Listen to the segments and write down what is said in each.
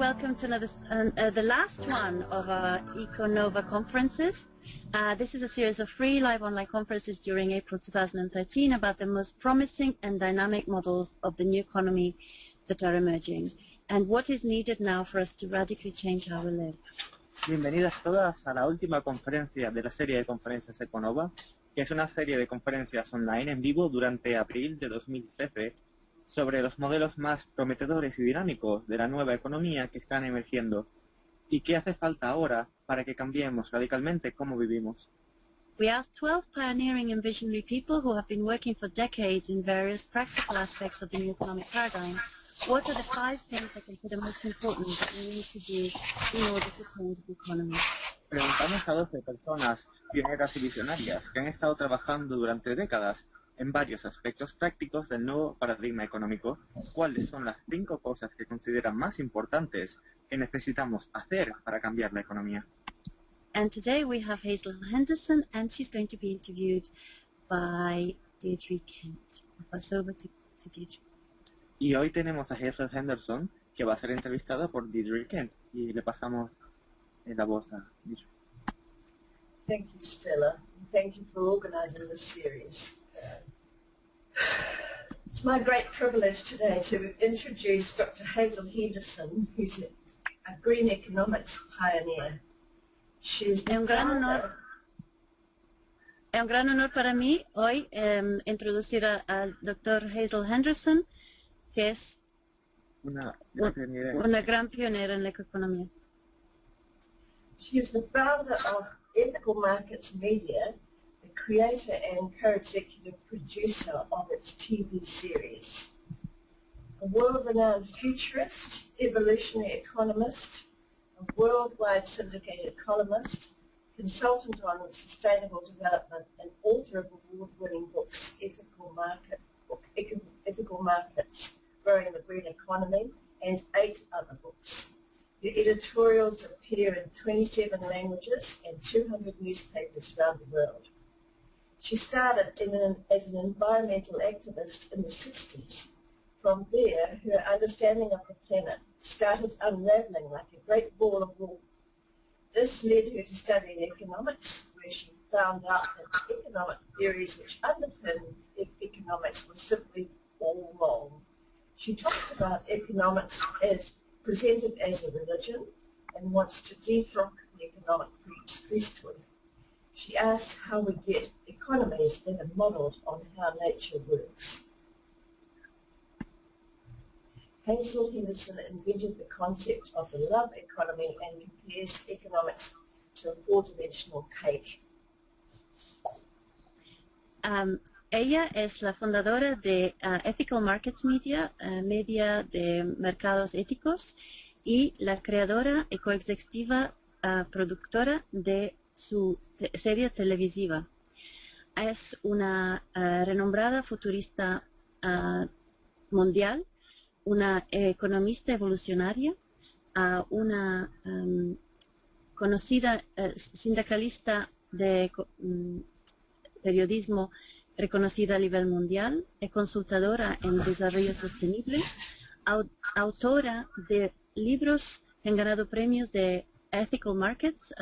welcome to another, the last one of our EcoNova conferences. This is a series of free live online conferences during April 2013 about the most promising and dynamic models of the new economy that are emerging and what is needed now for us to radically change how we live. Bienvenidas todas a la última conferencia de la serie de conferencias EcoNova, que es una serie de conferencias online en vivo durante abril de 2013 sobre los modelos más prometedores y dinámicos de la nueva economía que están emergiendo y qué hace falta ahora para que cambiemos radicalmente cómo vivimos. We asked 12 pioneering and visionary people who have been working for decades in various practical aspects of the new economic paradigm, what are the 5 things they consider most important that we need to do in order to change the economy? Preguntamos a 12 personas pioneras y visionarias que han estado trabajando durante décadas en varios aspectos prácticos del nuevo paradigma económico, cuáles son las 5 cosas que consideran más importantes que necesitamos hacer para cambiar la economía. And today we have Hezel Henderson, and she's going to be interviewed by Deirdre Kent. I'll pass over to Deirdre. Y hoy tenemos a Hezel Henderson, que va a ser entrevistada por Deirdre Kent, y le pasamos la voz a Deirdre. Thank you, Stella. Thank you for organizing this series. It's my great privilege today to introduce Dr. Hezel Henderson, who's a green economics pioneer. She's the Es un gran honor para mí hoy introducir al Dr. Hezel Henderson, que es una gran pionera en la economía. She is the founder of Ethical Markets Media, the creator and co-executive producer of its TV series. A world-renowned futurist, evolutionary economist, a worldwide syndicated columnist, consultant on sustainable development, and author of award-winning books Ethical Markets, Growing the Green Economy, and 8 other books. Her editorials appear in 27 languages and 200 newspapers around the world. She started as an environmental activist in the 60s. From there, her understanding of the planet started unraveling like a great ball of wool. This led her to study economics, where she found out that economic theories which underpin economics were simply all wrong. She talks about economics as presented as a religion and wants to defrock the economic priesthood. She asks how we get economies that are modeled on how nature works. Hezel Henderson invented the concept of the love economy and compares economics to a 4-dimensional cake. Ella es la fundadora de Ethical Markets Media, media de mercados éticos, y la creadora y coejecutiva productora de su serie televisiva. Es una renombrada futurista mundial, una economista evolucionaria, una conocida sindicalista de periodismo reconocida a nivel mundial, es consultadora en desarrollo sostenible, autora de libros que han ganado premios de Ethical Markets,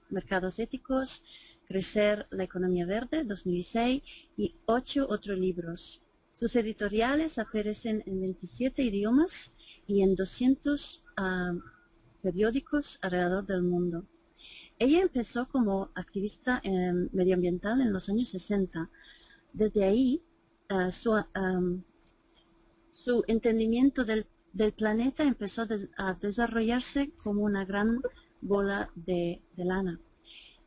Mercados Éticos, Crecer la Economía Verde, 2006, y 8 otros libros. Sus editoriales aparecen en 27 idiomas y en 200 periódicos alrededor del mundo. Ella empezó como activista medioambiental en los años 60. Desde ahí, su entendimiento del planeta empezó a desarrollarse como una gran bola de lana.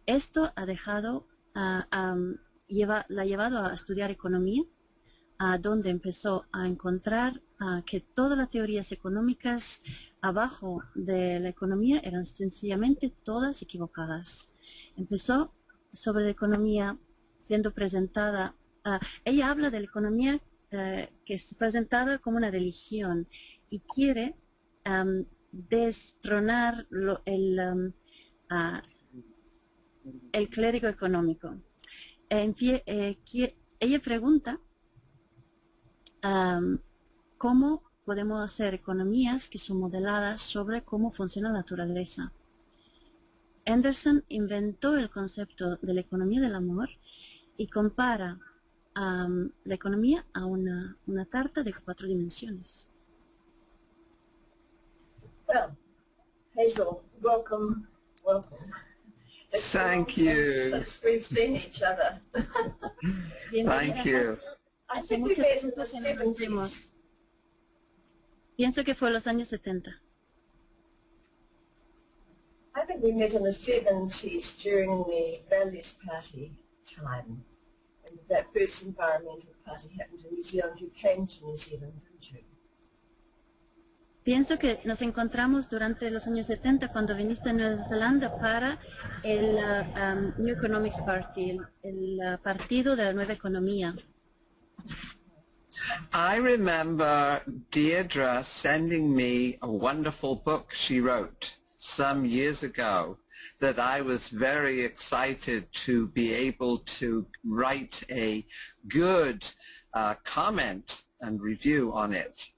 Esto ha dejado, la ha llevado a estudiar economía, donde empezó a encontrar que todas las teorías económicas abajo de la economía eran sencillamente todas equivocadas. Empezó sobre la economía siendo presentada, ella habla de la economía que es presentada como una religión y quiere destronar el clérigo económico. Ella pregunta ¿cómo podemos hacer economías que son modeladas sobre cómo funciona la naturaleza. Henderson inventó el concepto de la economía del amor y compara la economía a una tarta de 4 dimensiones. Well, Hezel, welcome. Thank you. Since we've seen each other. Thank you. I think we met in the 70s. Pienso que fue en los años 70. I think we met in the 70s during the Values Party time. And that first environmental party happened in New Zealand. You came to New Zealand, didn't you? Pienso que nos encontramos durante los años 70 cuando viniste a Nueva Zelanda para el New Economics Party, el partido de la nueva economía. I remember Deirdre sending me a wonderful book she wrote some years ago that I was very excited to be able to write a good comment and review on it.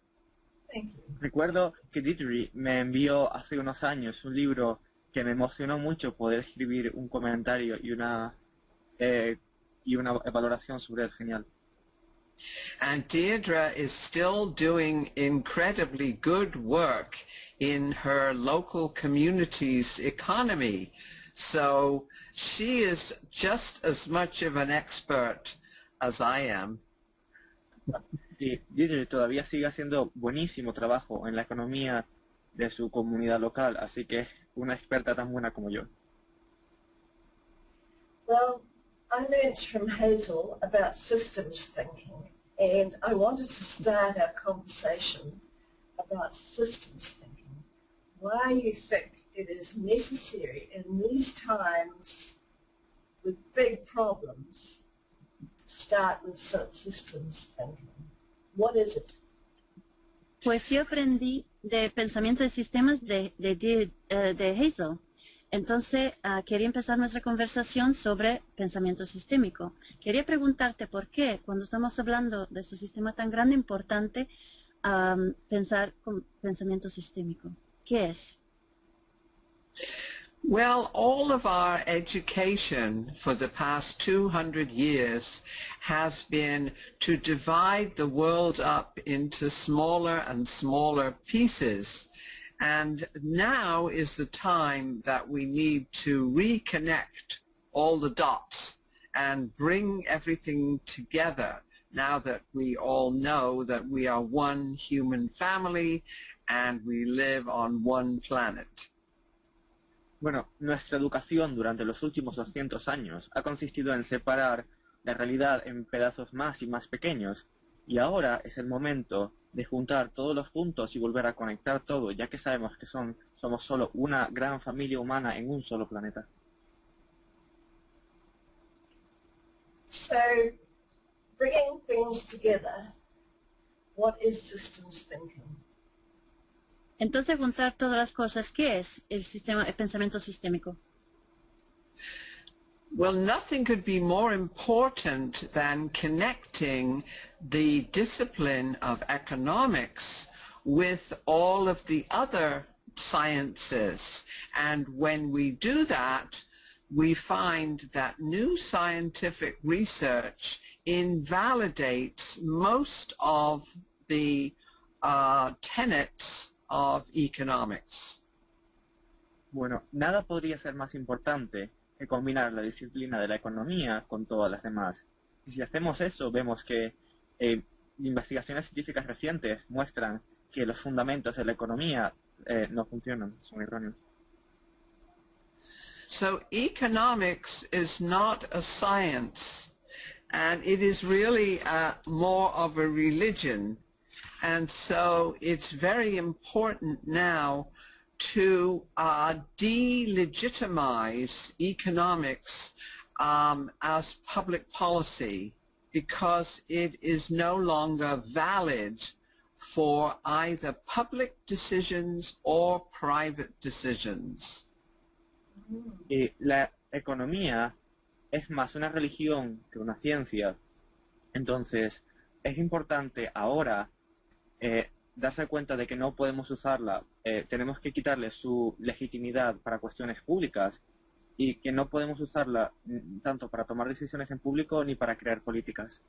Thank you. Recuerdo que Deirdre me envió hace unos años un libro que me emocionó mucho poder escribir un comentario y una valoración sobre él. Genial. And Deirdre is still doing incredibly good work in her local community's economy. So she is just as much of an expert as I am. Y Deirdre todavía sigue haciendo buenísimo trabajo en la economía de su comunidad local, así que es una experta tan buena como yo. Well, I learned from Hezel about systems thinking, and I wanted to start our conversation about systems thinking. Why you think it is necessary in these times with big problems to start with systems thinking. What is it? Pues yo aprendí de pensamiento de sistemas de Hezel. Entonces, quería empezar nuestra conversación sobre pensamiento sistémico. Quería preguntarte por qué, cuando estamos hablando de su sistema tan grande, importante, pensar con pensamiento sistémico. ¿Qué es? Well, all of our education for the past 200 years has been to divide the world up into smaller and smaller pieces. And now is the time that we need to reconnect all the dots and bring everything together now that we all know that we are one human family and we live on one planet. Bueno, nuestra educación durante los últimos 200 años ha consistido en separar la realidad en pedazos más y más pequeños, y ahora es el momento de juntar todos los puntos y volver a conectar todo, ya que sabemos que somos solo una gran familia humana en un solo planeta. So, bringing things together, what is systems thinking? Entonces, juntar todas las cosas, ¿qué es el pensamiento sistémico? Well, nothing could be more important than connecting the discipline of economics with all of the other sciences. And when we do that, we find that new scientific research invalidates most of the tenets of economics. Bueno, nada podría ser más importante que combinar la disciplina de la economía con todas las demás. Y si hacemos eso, vemos que investigaciones científicas recientes muestran que los fundamentos de la economía no funcionan, son erróneos. So economics is not a science, and it is really more of a religion. And so it's very important now to delegitimize economics as public policy, because it is no longer valid for either public decisions or private decisions. Y la economía es más una religión que una ciencia. Entonces, es importante ahora darse cuenta de que no podemos usarla, tenemos que quitarle su legitimidad para cuestiones públicas y que no podemos usarla tanto para tomar decisiones en público ni para crear políticas.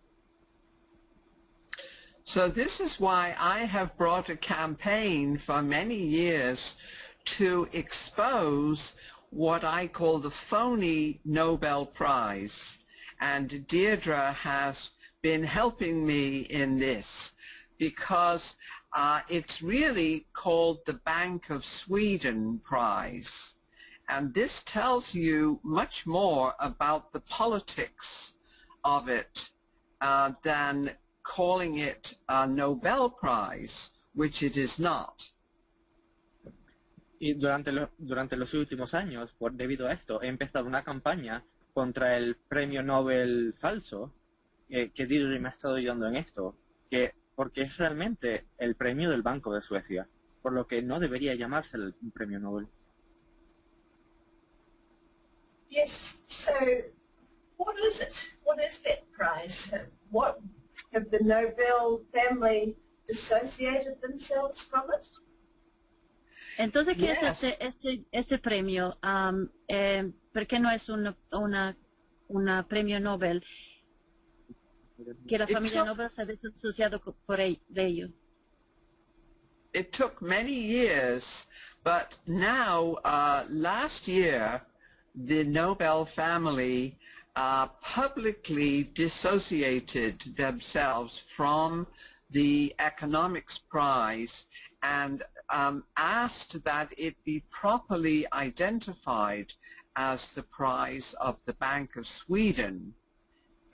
So this is why I have brought a campaign for many years to expose what I call the phony Nobel Prize. And Deirdre has been helping me in this because it's really called the Bank of Sweden Prize. And this tells you much more about the politics of it than calling it a Nobel Prize, which it is not. Y durante los últimos años, debido a esto, he empezado una campaña contra el premio Nobel falso, que Deirdre me ha estado ayudando en esto, porque es realmente el premio del Banco de Suecia, por lo que no debería llamarse un premio Nobel. Yes, so what is it? What is that prize? What have the Nobel family dissociated themselves from it? Entonces, ¿qué Yes. es este premio? ¿Por qué no es una premio Nobel? Que la familia Nobel se ha desasociado de ello. It took many years, but now, last year, the Nobel family publicly dissociated themselves from the economics prize and asked that it be properly identified as the prize of the Bank of Sweden.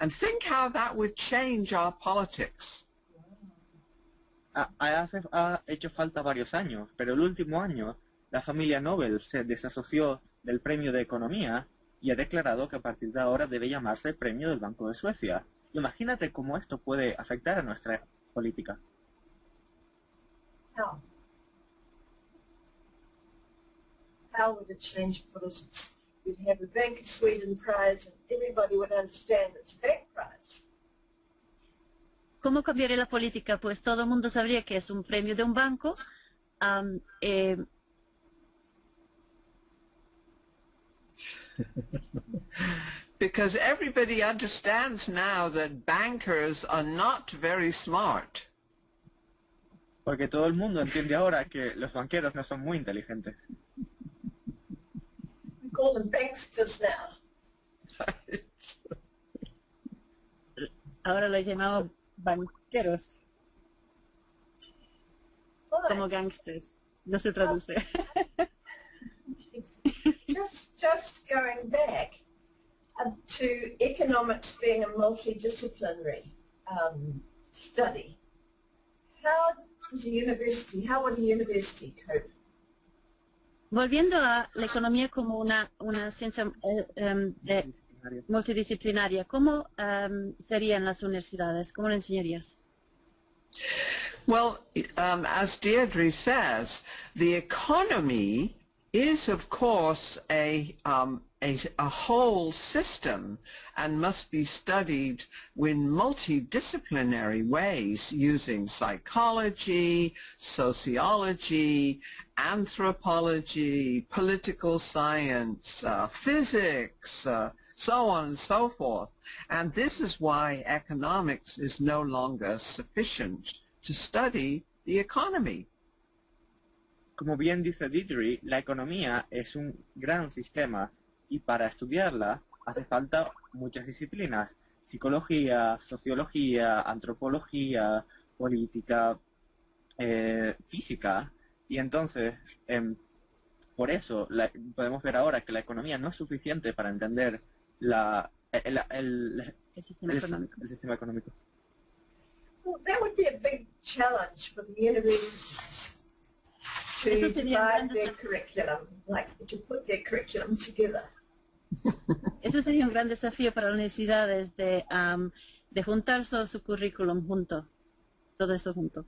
And think how that would change our politics. Ha hecho falta varios años, pero el último año la familia Nobel se desasoció del premio de economía y ha declarado que a partir de ahora debe llamarse el premio del Banco de Suecia. Imagínate cómo esto puede afectar a nuestra política. How? How would it change politics? You'd have a Bank of Sweden prize and everybody would understand it's a bank prize. ¿Cómo cambiaría la política? Pues todo el mundo sabría que es un premio de un banco. Because everybody understands now that bankers are not very smart. Porque todo el mundo entiende ahora que los banqueros no son muy inteligentes. We call them banksters now. Ahora los llamamos banqueros, como gangsters. No se traduce. Just going back to economics being a multidisciplinary study, how would a university cope? Volviendo a la economía como una ciencia multidisciplinaria, ¿cómo serían las universidades? ¿Cómo lo enseñarías? Well, as Deirdre says, the economy is, of course, a whole system and must be studied in multidisciplinary ways using psychology, sociology, anthropology, political science, physics, so on and so forth. And this is why economics is no longer sufficient to study the economy. Como bien dice Deirdre, la economía es un gran sistema y para estudiarla hace falta muchas disciplinas. Psicología, sociología, antropología, política, física. Y entonces, por eso podemos ver ahora que la economía no es suficiente para entender el sistema económico. Well, that would be a big challenge for the universities to Eso sería divide their curriculum, like to put their curriculum together. Ese sería un gran desafío para las universidades de juntar todo su currículum junto, todo eso junto.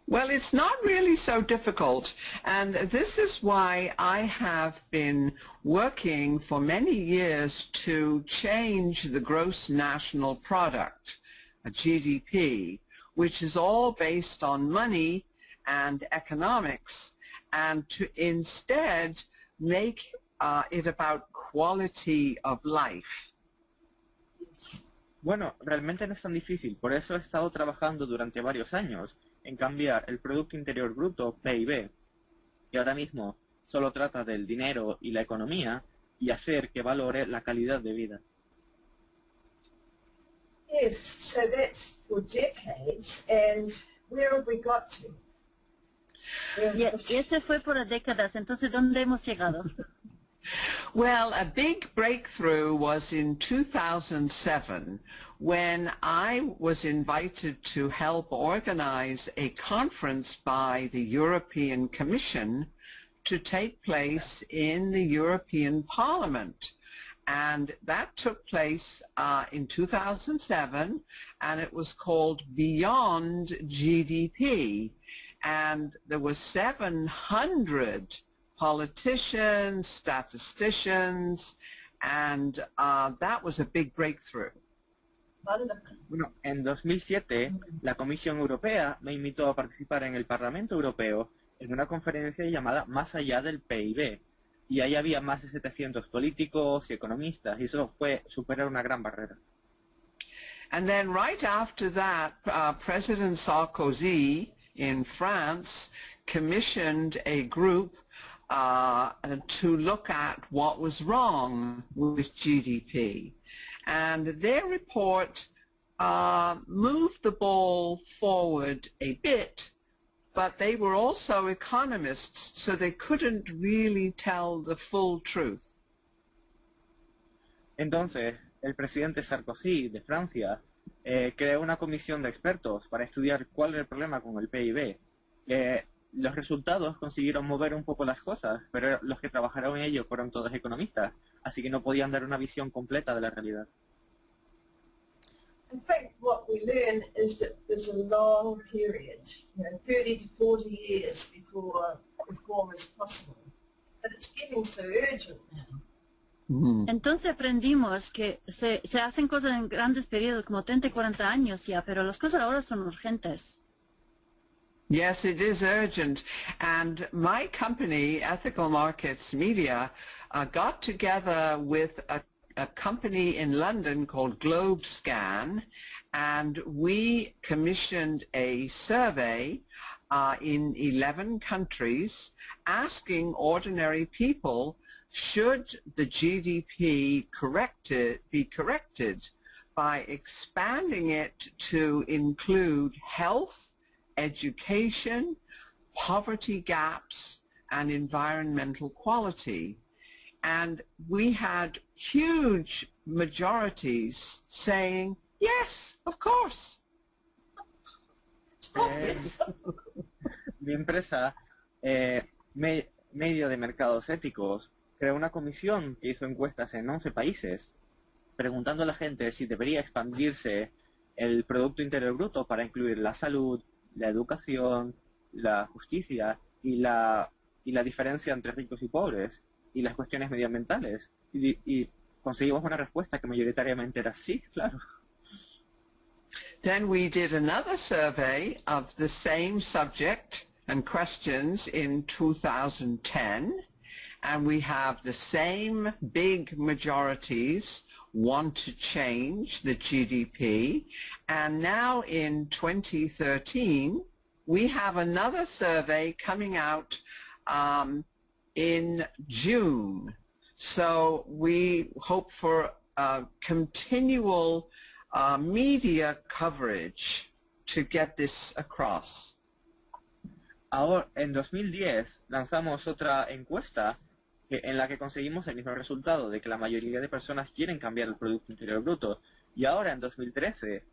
Well, it's not really so difficult, and this is why I have been working for many years to change the gross national product, GDP, which is all based on money and economics, and to instead make it about quality of life. Bueno, realmente no es tan difícil, por eso he estado trabajando durante varios años en cambiar el Producto Interior Bruto, PIB, que ahora mismo solo trata del dinero y la economía, y hacer que valore la calidad de vida. Yes, so that's for decades, and where have we got to? Y ese fue por décadas, entonces ¿dónde hemos llegado? Well, a big breakthrough was in 2007 when I was invited to help organize a conference by the European Commission to take place in the European Parliament. And that took place in 2007, and it was called Beyond GDP. And there were 700 politicians, statisticians, and that was a big breakthrough. Bueno, en 2007 la Comisión Europea me invitó a participar en el Parlamento Europeo en una conferencia llamada Más allá del PIB, y ahí había más de 700 políticos y economistas, y eso fue superar una gran barrera. And then right after that, President Sarkozy in France commissioned a group to look at what was wrong with GDP. And their report moved the ball forward a bit, but they were also economists, so they couldn't really tell the full truth. Entonces, el presidente Sarkozy de Francia creó una comisión de expertos para estudiar cuál era el problema con el PIB. Los resultados consiguieron mover un poco las cosas, pero los que trabajaron en ello fueron todos economistas, así que no podían dar una visión completa de la realidad. In fact, what we learn is that there's a long period, 30 to 40 years before reform is possible. But it's getting so urgent now. Entonces aprendimos que se hacen cosas en grandes periodos, como 30 y 40 años ya, pero las cosas ahora son urgentes. Yes, it is urgent. And my company, Ethical Markets Media, got together with a company in London called GlobeScan, and we commissioned a survey in 11 countries asking ordinary people, should the GDP be corrected by expanding it to include health, education, poverty gaps, and environmental quality. And we had huge majorities saying, yes, of course. Mi empresa, Medio de Mercados Éticos, creó una comisión que hizo encuestas en 11 países, preguntando a la gente si debería expandirse el Producto Interior Bruto para incluir la salud, la educación, la justicia y la diferencia entre ricos y pobres, y las cuestiones medioambientales. Y conseguimos una respuesta que mayoritariamente era sí, claro. Then we did another survey of the same subject and questions in 2010, and we have the same big majorities want to change the GDP. And now in 2013, we have another survey coming out in June. So we hope for continual media coverage to get this across. Ahora, en 2010 lanzamos otra encuesta en la que conseguimos el mismo resultado, de que la mayoría de personas quieren cambiar el Producto Interior Bruto. Y ahora, en 2013,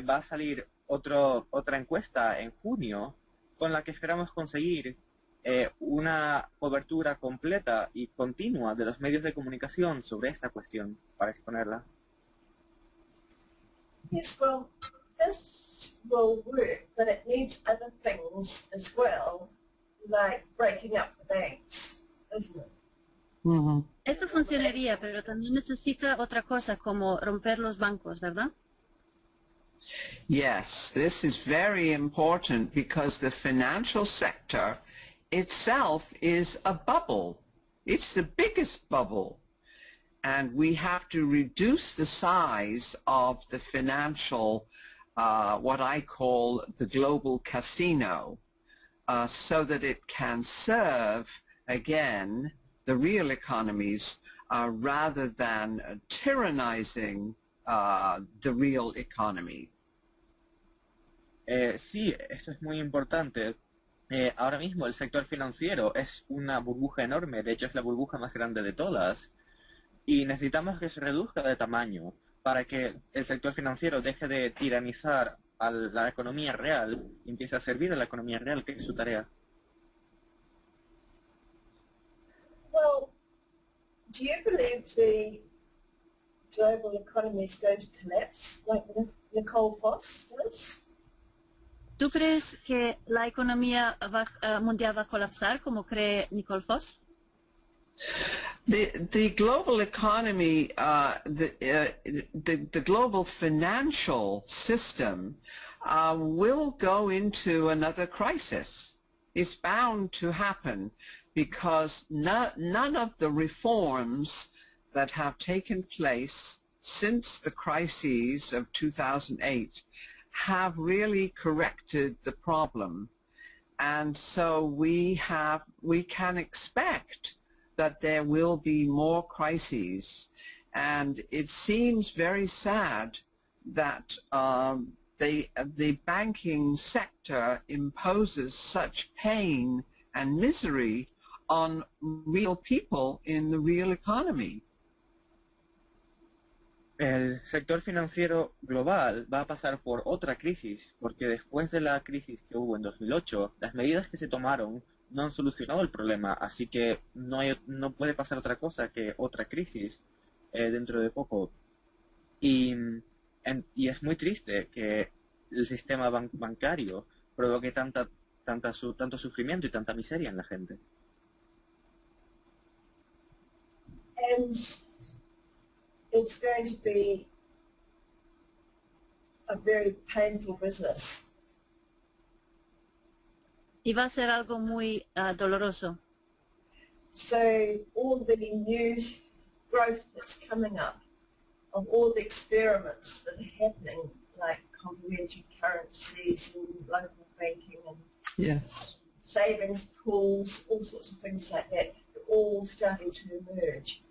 va a salir otra encuesta en junio, con la que esperamos conseguir una cobertura completa y continua de los medios de comunicación sobre esta cuestión, para exponerla. Yes, well, this will work, but it needs other things as well, like breaking up the banks, isn't it? Mm-hmm. Esto funcionaría, pero también necesita otra cosa, como romper los bancos, ¿verdad? Yes, this is very important because the financial sector itself is a bubble. It's the biggest bubble. And we have to reduce the size of the financial, what I call the global casino, so that it can serve, again, the real economies rather than tyrannizing the real economy. Sí, esto es muy importante. Ahora mismo el sector financiero es una burbuja enorme, de hecho es la burbuja más grande de todas, y necesitamos que se reduzca de tamaño para que el sector financiero deje de tiranizar a la economía real y empiece a servir a la economía real, que es su tarea. Well, do you believe the global economy is going to collapse like Nicole Foss does? ¿Tú crees que la economía mundial va a colapsar como cree Nicole Foss? The global economy, the global financial system will go into another crisis. It's bound to happen because none of the reforms that have taken place since the crises of 2008 have really corrected the problem. And so we can expect that there will be more crises. And it seems very sad that the banking sector imposes such pain and misery on real people in the real economy. El sector financiero global va a pasar por otra crisis, porque después de la crisis que hubo en 2008, las medidas que se tomaron no han solucionado el problema, así que no puede pasar otra cosa que otra crisis dentro de poco. Y es muy triste que el sistema bancario provoque tanto sufrimiento y tanta miseria en la gente. And it's going to be a very painful business. Y va a ser algo muy doloroso. So all the new growth that's coming up, of all the experiments that are happening, like complementary currencies and local banking and Yes. savings pools, all sorts of things like that, are all starting to emerge.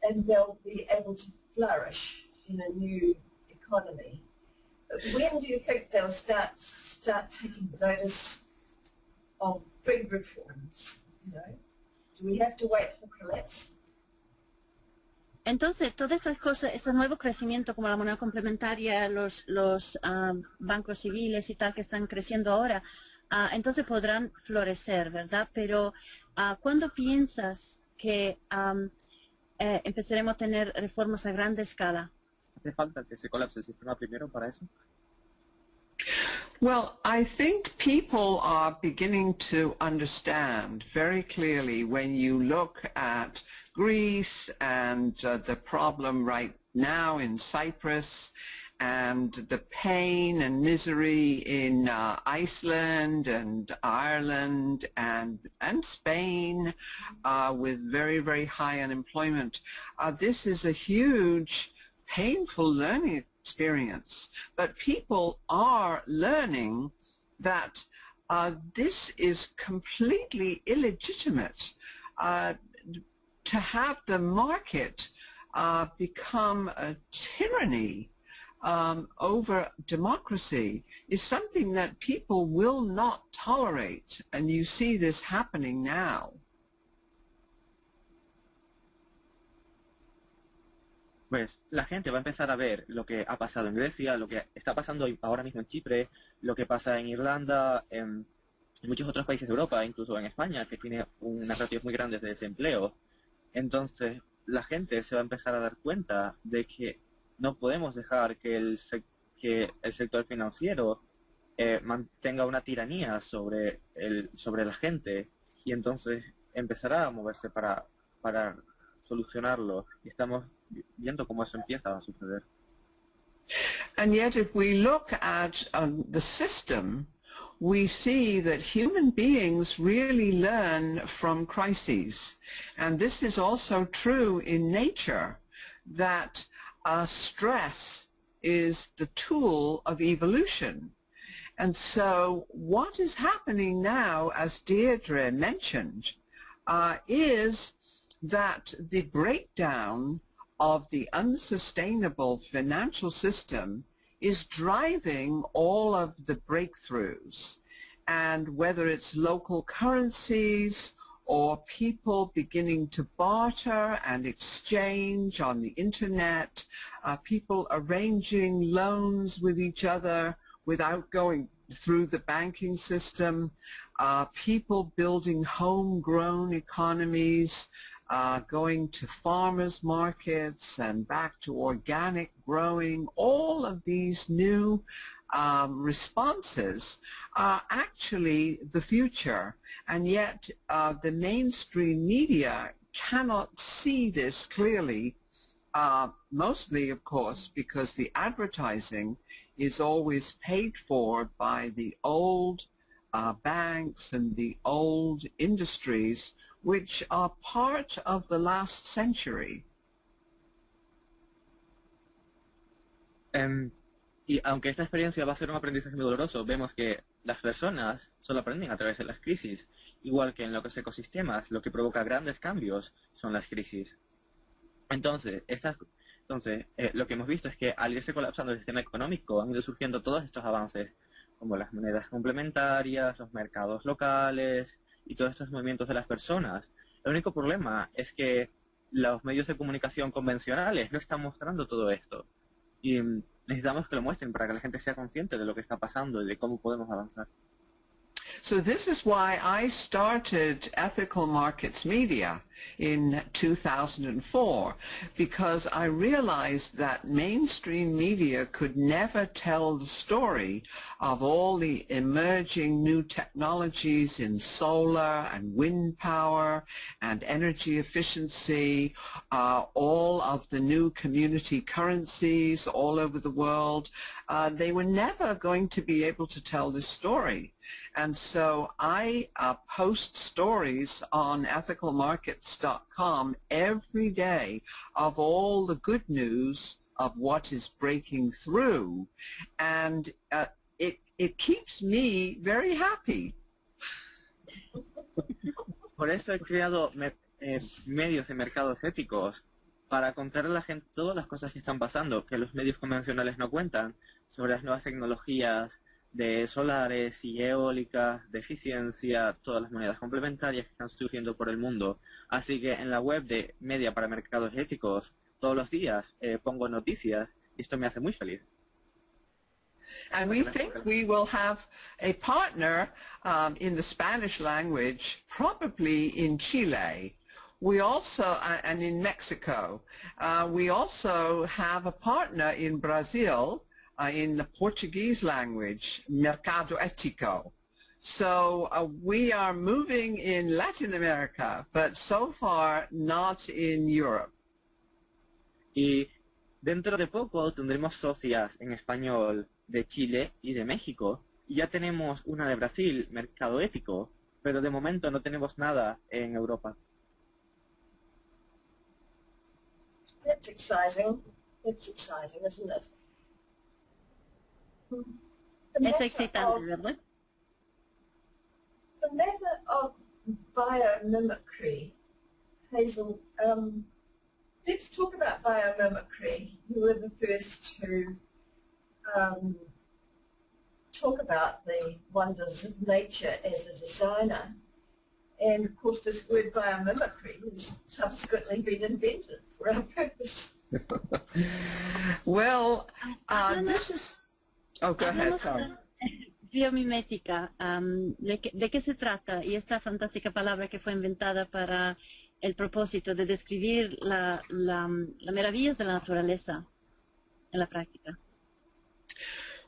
And they'll be able to flourish in a new economy. But when do you think they'll start taking notice of big reforms? You know, do we have to wait for collapse? Entonces, todas estas cosas, este nuevo crecimiento como la moneda complementaria, los bancos civiles y tal que están creciendo ahora, entonces podrán florecer, ¿verdad? Pero, ¿cuándo piensas que empezaremos a tener reformas a gran escala? ¿Hace falta que se colapse el sistema primero para eso? Well, I think people are beginning to understand very clearly when you look at Greece and the problem right now in Cyprus and the pain and misery in Iceland and Ireland and Spain with very, very high unemployment. This is a huge, painful learning experience, but people are learning that this is completely illegitimate. To have the market become a tyranny over democracy is something that people will not tolerate, and you see this happening now. Pues la gente va a empezar a ver lo que ha pasado en Grecia, lo que está pasando ahora mismo en Chipre, lo que pasa en Irlanda, en muchos otros países de Europa, incluso en España, que tiene unas ratios muy grandes de desempleo. Entonces, la gente se va a empezar a dar cuenta de que no podemos dejar que el sector financiero mantenga una tiranía sobre la gente, y entonces empezará a moverse para solucionarlo. Y estamos viendo cómo eso empieza a suceder. And yet if we look at the system, we see that human beings really learn from crises. And this is also true in nature, that stress is the tool of evolution. And so what is happening now, as Deirdre mentioned, is that the breakdown of the unsustainable financial system is driving all of the breakthroughs. And whether it's local currencies or people beginning to barter and exchange on the internet, people arranging loans with each other without going through the banking system, people building homegrown economies, going to farmers markets and back to organic growing. All of these new responses are actually the future, and yet the mainstream media cannot see this clearly, mostly of course because the advertising is always paid for by the old banks and the old industries which are part of the last century. Y aunque esta experiencia va a ser un aprendizaje muy doloroso, vemos que las personas solo aprenden a través de las crisis, igual que en los ecosistemas lo que provoca grandes cambios son las crisis. Entonces, lo que hemos visto es que al irse colapsando el sistema económico han ido surgiendo todos estos avances, como las monedas complementarias, los mercados locales y todos estos movimientos de las personas. El único problema es que los medios de comunicación convencionales no están mostrando todo esto. Y necesitamos que lo muestren para que la gente sea consciente de lo que está pasando y de cómo podemos avanzar. So this is why I started Ethical Markets Media in 2004, because I realized that mainstream media could never tell the story of all the emerging new technologies in solar and wind power and energy efficiency, all of the new community currencies all over the world. They were never going to be able to tell this story. And so I post stories on ethicalmarkets.com every day of all the good news of what is breaking through, and it keeps me very happy. Por eso he creado medios de mercados éticos, para contarle a la gente todas las cosas que están pasando, que los medios convencionales no cuentan, sobre las nuevas tecnologías de solares y eólicas, de eficiencia, todas las monedas complementarias que están surgiendo por el mundo. Así que en la web de Media para Mercados Éticos, todos los días pongo noticias y esto me hace muy feliz. And we think we will have a partner in the Spanish language, probably in Chile. We also, and in Mexico, we also have a partner in Brazil, in the Portuguese language, Mercado Ético. So we are moving in Latin America, but so far not in Europe. Y dentro de poco tendremos socias en español de Chile y de México. Y ya tenemos una de Brasil, Mercado Ético, pero de momento no tenemos nada en Europa. That's exciting. It's exciting, isn't it? Es excitante, ¿verdad? The matter of biomimicry, Hezel, let's talk about biomimicry. You were the first to talk about the wonders of nature as a designer. And of course this word biomimicry has subsequently been invented for our purpose. Well, this is... Oh, go ahead, sorry. Biomimética, ¿de qué se trata? Y esta fantástica palabra que fue inventada para el propósito de describir las maravillas de la naturaleza en la práctica.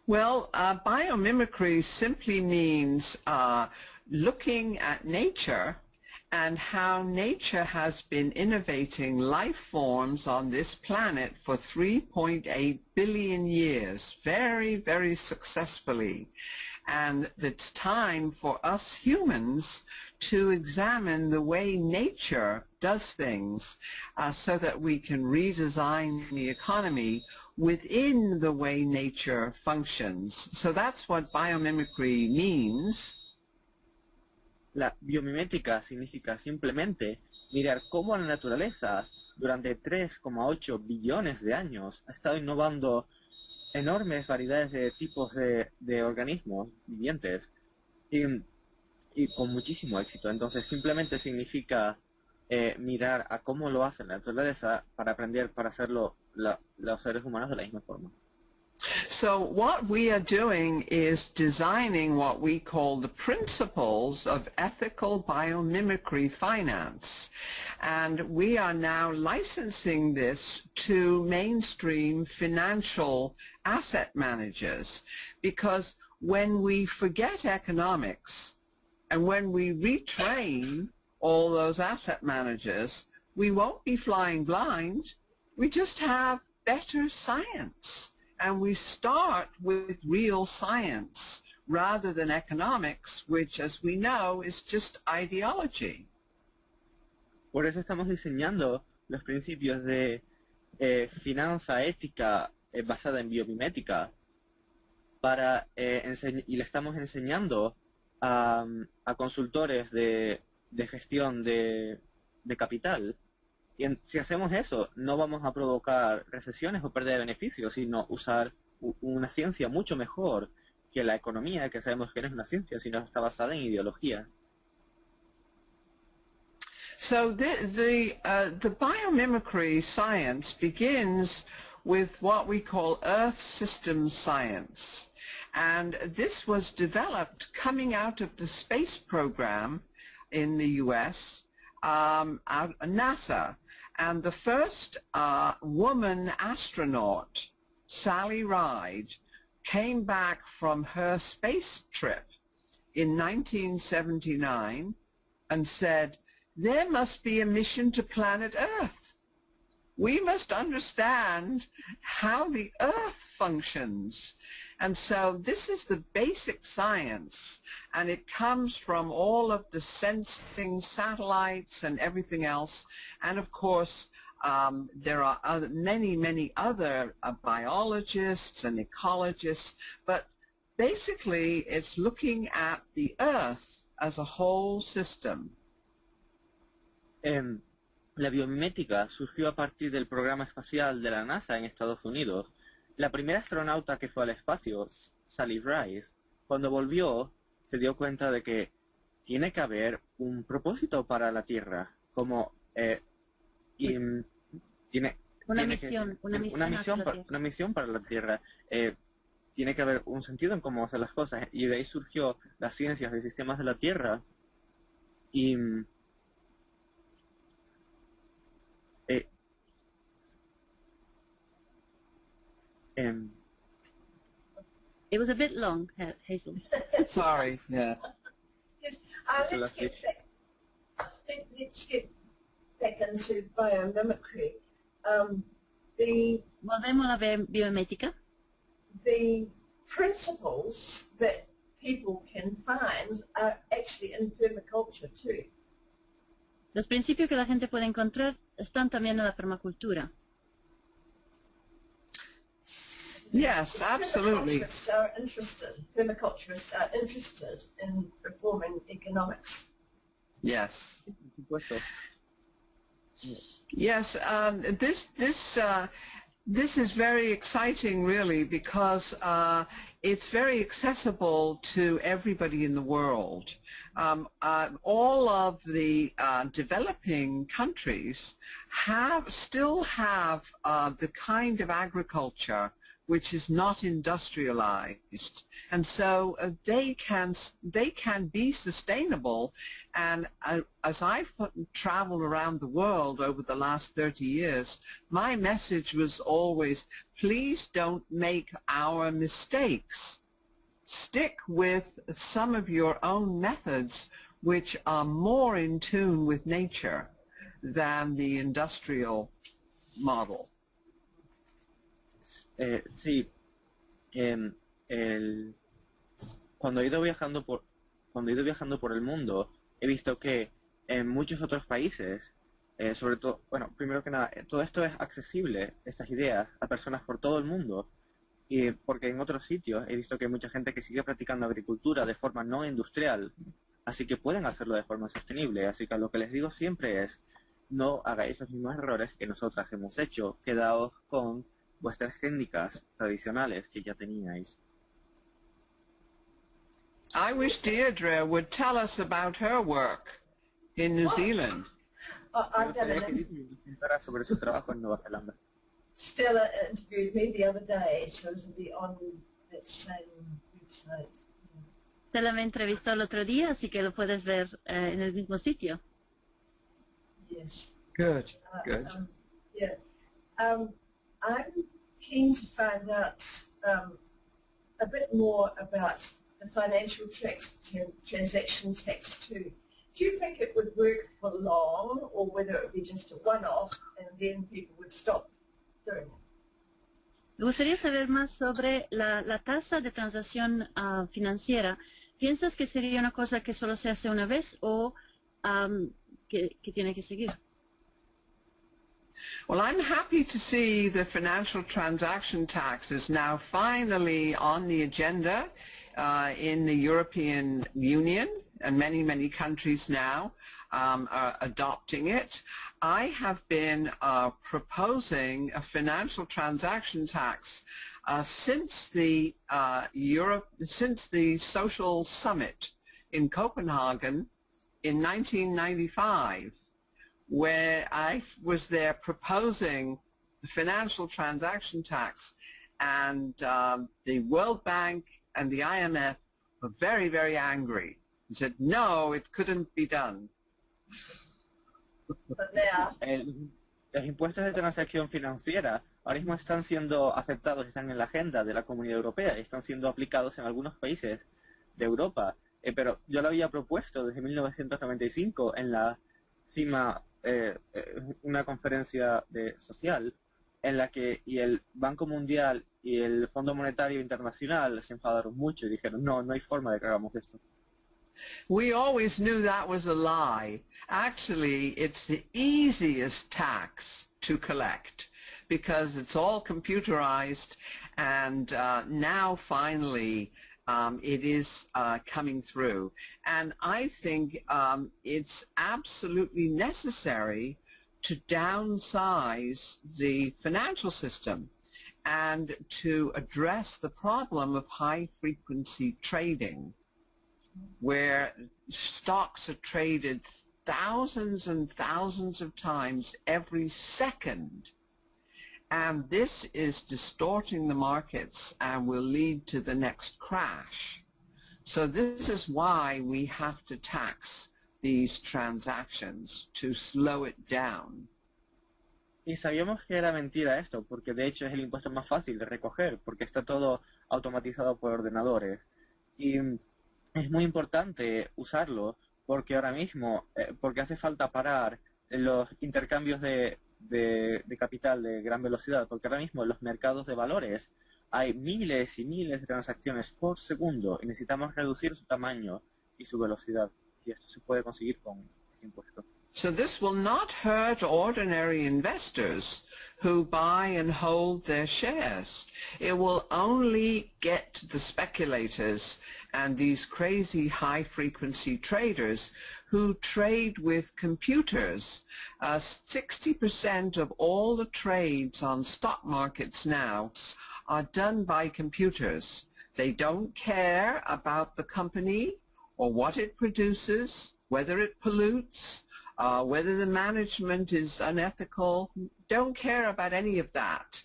Well, biomimicry simply means looking at nature and how nature has been innovating life forms on this planet for 3.8 billion years, very, very successfully. And it's time for us humans to examine the way nature does things so that we can redesign the economy within the way nature functions. So that's what biomimicry means. La biomimética significa simplemente mirar cómo la naturaleza durante 3,8 billones de años ha estado innovando enormes variedades de tipos de organismos vivientes y con muchísimo éxito. Entonces simplemente significa mirar a cómo lo hace la naturaleza para aprender para hacerlo los seres humanos de la misma forma. So what we are doing is designing what we call the principles of ethical biomimicry finance. And we are now licensing this to mainstream financial asset managers, because when we forget economics and when we retrain all those asset managers, we won't be flying blind. We just have better science. And we start with real science rather than economics, which, as we know, is just ideology. Por eso estamos diseñando los principios de finanza ética basada en biomimética y le estamos enseñando a consultores de gestión de capital. Y si hacemos eso, no vamos a provocar recesiones o pérdida de beneficios, sino usar una ciencia mucho mejor que la economía, que sabemos que no es una ciencia, sino está basada en ideología. So the biomimicry science begins with what we call Earth System Science. And this was developed coming out of the space program in the US, out of NASA. And the first woman astronaut, Sally Ride, came back from her space trip in 1979 and said, there must be a mission to planet Earth. We must understand how the Earth functions. And so this is the basic science, and it comes from all of the sensing satellites and everything else. And of course, there are many other biologists and ecologists, but basically it's looking at the Earth as a whole system. La biomimética surgió a partir del programa espacial de la NASA en Estados Unidos. La primera astronauta que fue al espacio, Sally Ride, cuando volvió se dio cuenta de que tiene que haber un propósito para la Tierra, como una misión para la Tierra. Tiene que haber un sentido en cómo hacer las cosas, y de ahí surgió las ciencias de sistemas de la Tierra. Y it was a bit long, Hezel. Sorry, yeah. Yes, let's get back into biomimicry. Volvemos a la biomimética. The principles that people can find are actually in permaculture too. Los principios que la gente puede encontrar están también en la permacultura. Yes, absolutely. Permaculturists are interested in reforming economics. Yes. Yes, this is very exciting, really, because it's very accessible to everybody in the world. All of the developing countries still have the kind of agriculture which is not industrialized, and so they can be sustainable. And as I've traveled around the world over the last 30 years, my message was always, please don't make our mistakes. Stick with some of your own methods which are more in tune with nature than the industrial model. Sí, cuando he ido viajando por el mundo, he visto que en muchos otros países, sobre todo, bueno, primero que nada, todo esto es accesible, estas ideas, a personas por todo el mundo. Y porque en otros sitios he visto que hay mucha gente que sigue practicando agricultura de forma no industrial, así que pueden hacerlo de forma sostenible. Así que lo que les digo siempre es, no hagáis los mismos errores que nosotras hemos hecho, quedaos con vuestras técnicas tradicionales que ya teníais. I wish Deirdre would tell us about her work in New Zealand. I've done an Contara sobre su trabajo en Nueva Zelanda. Stella interviewed me the other day, so it'll be on that same website. Te la me entrevistó el otro día, así que lo puedes ver en el mismo sitio. Yes. Good, good. Yeah. I'm keen to find out a bit more about the financial transaction tax too. Do you think it would work for long, or whether it would be just a one-off and then people would stop doing it? Me gustaría saber más sobre la tasa de transacción financiera. ¿Piensas que sería una cosa que solo se hace una vez o que tiene que seguir? Well, I'm happy to see the financial transaction tax is now finally on the agenda in the European Union, and many, many countries now are adopting it. I have been proposing a financial transaction tax since the social summit in Copenhagen in 1995, where I was there proposing the financial transaction tax, and the World Bank and the IMF were very, very angry and said, no, it couldn't be done. But now, Los impuestos de transacción financiera ahora mismo están siendo aceptados, están en la agenda de la Comunidad Europea y están siendo aplicados en algunos países de Europa. Pero yo lo había propuesto desde 1995 en la cima, una conferencia social en la que y el Banco Mundial y el Fondo Monetario Internacional se enfadaron mucho y dijeron, no hay forma de que hagamos esto. We always knew that was a lie. Actually, it's the easiest tax to collect because it's all computerized, and now finally it is coming through. And I think it's absolutely necessary to downsize the financial system and to address the problem of high-frequency trading, where stocks are traded thousands and thousands of times every second. And this is distorting the markets and will lead to the next crash. So this is why we have to tax these transactions to slow it down. Y sabíamos que era mentira esto, porque de hecho es el impuesto más fácil de recoger, porque está todo automatizado por ordenadores. Y es muy importante usarlo porque ahora mismo, porque hace falta parar los intercambios de capital de gran velocidad, porque ahora mismo en los mercados de valores hay miles y miles de transacciones por segundo y necesitamos reducir su tamaño y su velocidad. Y esto se puede conseguir con ese impuesto. So this will not hurt ordinary investors who buy and hold their shares. It will only get the speculators and these crazy high-frequency traders who trade with computers. 60% of all the trades on stock markets now are done by computers. They don't care about the company or what it produces, whether it pollutes, whether the management is unethical, don't care about any of that.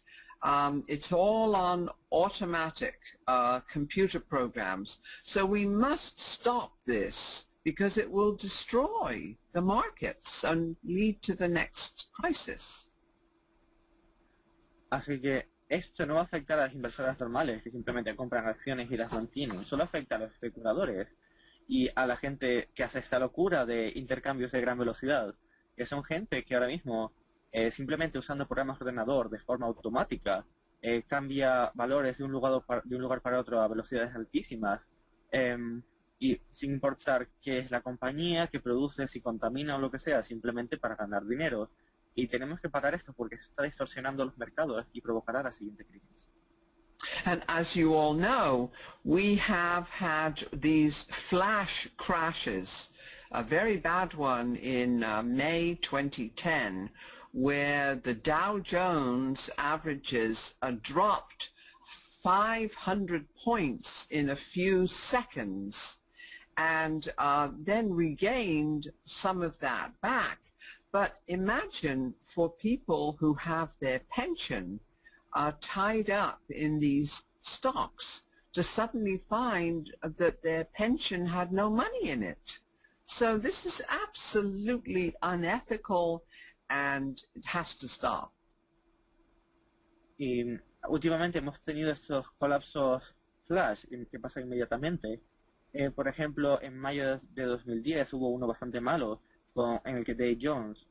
It's all on automatic computer programs. So we must stop this because it will destroy the markets and lead to the next crisis. Así que esto no va a afectar a las inversoras normales que simplemente compran acciones y las mantienen, solo afecta a los especuladores y a la gente que hace esta locura de intercambios de gran velocidad, que son gente que ahora mismo simplemente usando programas de ordenador de forma automática cambia valores de un lugar para otro a velocidades altísimas, y sin importar qué es la compañía que produce, si contamina o lo que sea, simplemente para ganar dinero. Y tenemos que parar esto porque está distorsionando los mercados y provocará la siguiente crisis. And as you all know, we have had these flash crashes, a very bad one in May 2010, where the Dow Jones averages dropped 500 points in a few seconds, and then regained some of that back. But imagine for people who have their pension tied up in these stocks to suddenly find that their pension had no money in it. So this is absolutely unethical and it has to stop. Y últimamente hemos tenido estos colapsos flash que pasan inmediatamente. Por ejemplo, en mayo de 2010 hubo uno bastante malo en el que Dow Jones,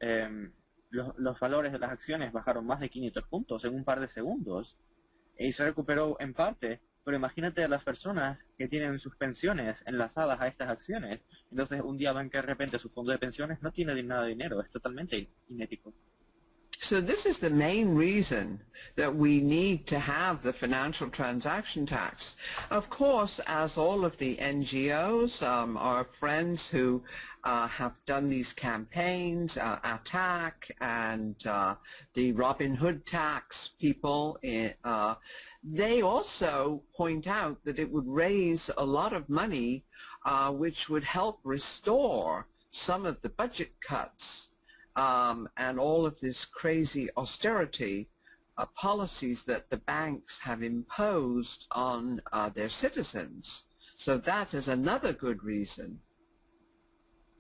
los valores de las acciones bajaron más de 500 puntos en un par de segundos y se recuperó en parte, pero imagínate a las personas que tienen sus pensiones enlazadas a estas acciones, entonces un día ven que de repente su fondo de pensiones no tiene nada de dinero, es totalmente inético. So this is the main reason that we need to have the financial transaction tax. Of course, as all of the NGOs, our friends who have done these campaigns, ATTAC and the Robin Hood tax people, they also point out that it would raise a lot of money which would help restore some of the budget cuts and all of this crazy austerity policies that the banks have imposed on their citizens. So that is another good reason.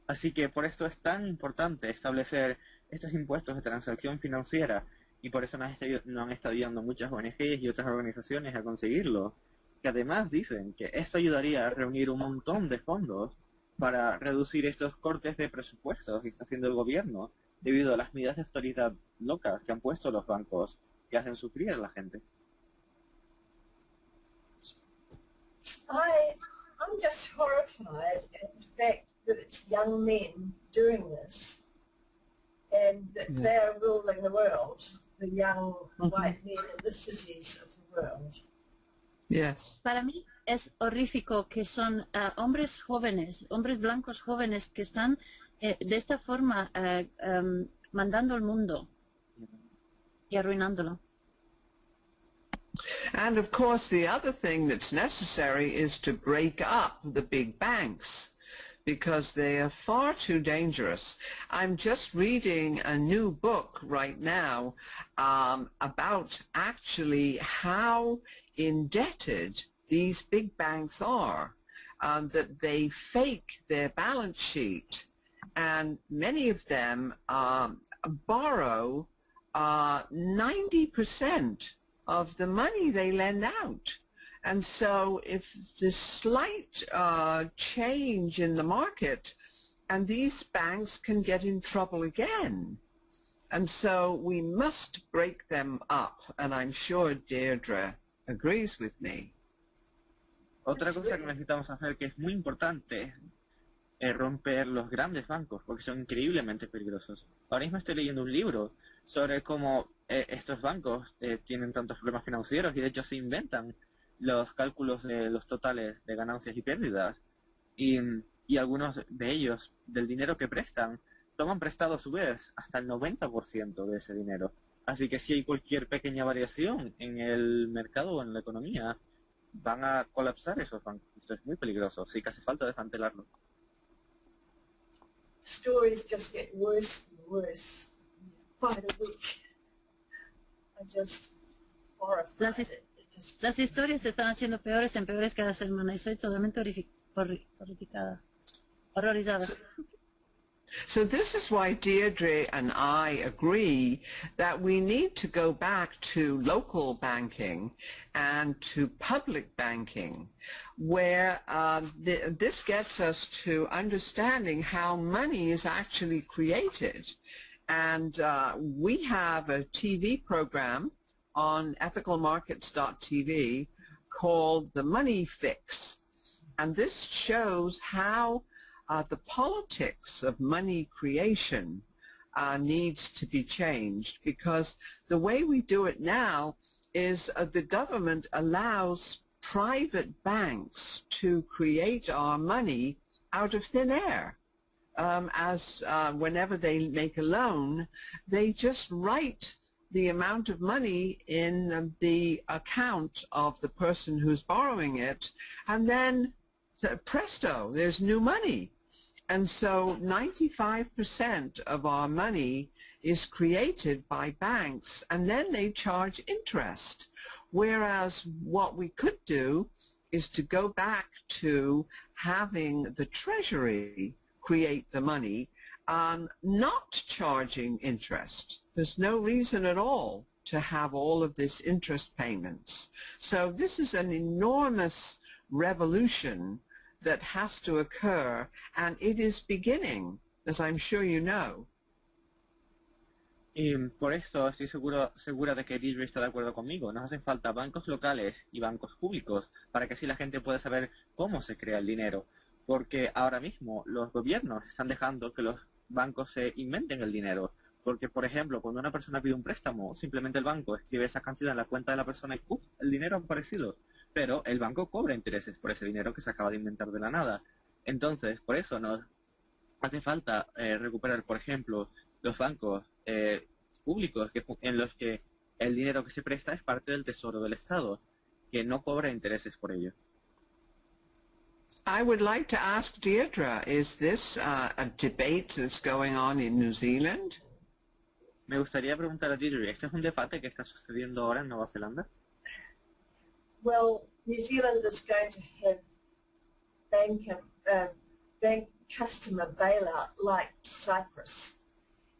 Así que por esto es tan importante establecer estos impuestos de transacción financiera y por eso nos han estado ayudando muchas ONGs y otras organizaciones a conseguirlo, que además dicen que esto ayudaría a reunir un montón de fondos para reducir estos cortes de presupuestos que está haciendo el gobierno debido a las medidas de autoridad locas que han puesto los bancos que hacen sufrir a la gente. I'm just horrified at the fact that it's young men doing this and that they're ruling the world, the young white men in the cities of the world. Yes. Para mí es horrífico que son hombres jóvenes, hombres blancos jóvenes que están de esta forma mandando el mundo y arruinándolo. And of course the other thing that's necessary is to break up the big banks because they are far too dangerous. I'm just reading a new book right now about actually how indebted these big banks are, that they fake their balance sheet, and many of them borrow 90% of the money they lend out. And so if there's slight change in the market, and these banks can get in trouble again. And so we must break them up, and I'm sure Deirdre agrees with me. Otra cosa que necesitamos hacer que es muy importante es romper los grandes bancos porque son increíblemente peligrosos. Ahora mismo estoy leyendo un libro sobre cómo estos bancos tienen tantos problemas financieros y de hecho se inventan los cálculos de los totales de ganancias y pérdidas y algunos de ellos del dinero que prestan toman prestado a su vez hasta el 90% de ese dinero. Así que si hay cualquier pequeña variación en el mercado o en la economía van a colapsar esos bancos. Esto es muy peligroso, así que hace falta desmantelarlo. Stories just get worse and worse by the week. I'm just horrified. Las historias se están haciendo peores en peores cada semana y soy totalmente horrorizada. So this is why Deirdre and I agree that we need to go back to local banking and to public banking, where this gets us to understanding how money is actually created. And we have a TV program on ethicalmarkets.tv called The Money Fix. And this shows how the politics of money creation needs to be changed, because the way we do it now is the government allows private banks to create our money out of thin air. Whenever they make a loan, they just write the amount of money in the account of the person who's borrowing it, and then presto, there's new money. And so 95% of our money is created by banks, and then they charge interest. Whereas what we could do is to go back to having the Treasury create the money, not charging interest. There's no reason at all to have all of this interest payments. So this is an enormous revolution that has to occur, and it is beginning, as I'm sure you know. Y por eso estoy segura de que Deirdre está de acuerdo conmigo. Nos hacen falta bancos locales y bancos públicos para que así la gente pueda saber cómo se crea el dinero. Porque ahora mismo los gobiernos están dejando que los bancos se inventen el dinero. Porque, por ejemplo, cuando una persona pide un préstamo, simplemente el banco escribe esa cantidad en la cuenta de la persona y ¡puf!, el dinero ha aparecido. Pero el banco cobra intereses por ese dinero que se acaba de inventar de la nada. Entonces, por eso nos hace falta recuperar, por ejemplo, los bancos públicos en los que el dinero que se presta es parte del tesoro del Estado, que no cobra intereses por ello. I would like to ask Deirdre, is this a debate that's going on in New Zealand? Me gustaría preguntar a Deirdre, ¿este es un debate que está sucediendo ahora en Nueva Zelanda? Well, New Zealand is going to have bank customer bailout like Cyprus.